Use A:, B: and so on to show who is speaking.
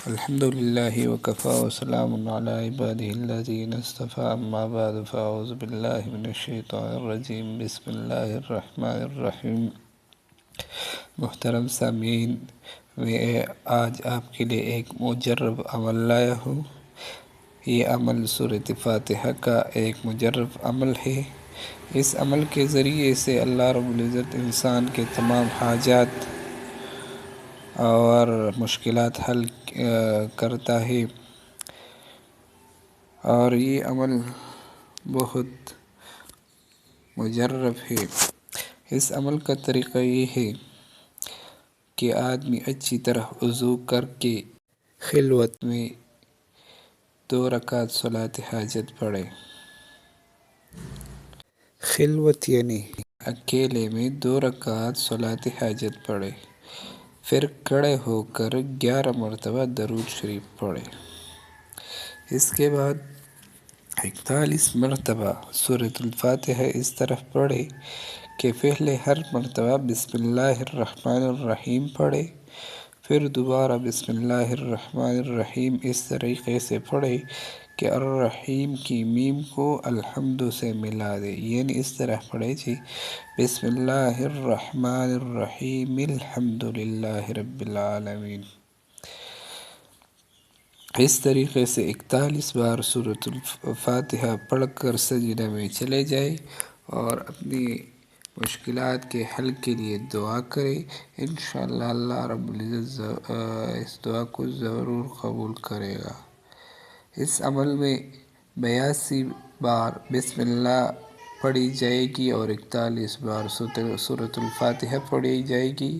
A: الحمد لله وكفى وسلام على عباده الذين اصطفى أما بعد فأعوذ بالله من الشیطان الرجیم بسم اللہ الرحمن الرحیم۔ محترم سامعین، میں آج آپ کے لیے ایک مجرب عمل لایا ہوں۔ یہ عمل سورۃ فاتحہ کا ایک مجرب عمل ہے۔ اس عمل کے ذریعے سے اللہ رب العزت انسان کے تمام حاجات اور مشکلات حل کرتا ہے، اور یہ عمل بہت مجرب ہے۔ اس عمل کا طریقہ یہ ہے کہ آدمی اچھی طرح وضو کر کے خلوت میں 2 رکعت صلاۃ حاجت پڑھے۔ خلوت یعنی اکیلے میں 2 رکعت صلاۃ حاجت پڑھے، پھر کھڑے ہو کر 11 مرتبہ درود شریف پڑھے۔ اس کے بعد 41 مرتبہ سورۃ الفاتحہ اس طرح پڑھے کہ پہلے ہر مرتبہ بسم اللہ الرحمن الرحیم پڑھے، پھر دوبارہ بسم اللہ الرحمن الرحیم اس طریقے سے پڑھے کہ الرحیم کی میم کو الحمد سے ملا دے، یعنی اس طرح پڑھے جی بسم اللہ الرحمن الرحیم الحمد للہ رب العالمین۔ اس طریقے سے 41 بار سورۃ الفاتحہ پڑھ کر سجدہ میں چلے جائے اور اپنی مشکلات کے حل کے لیے دعا کرے۔ انشاءاللہ اللہ رب العزت اس دعا کو ضرور قبول کرے گا۔ اس عمل میں 82 بار بسم اللہ پڑھی جائے گی اور 41 بار سورۃ الفاتحہ پڑھی جائے گی۔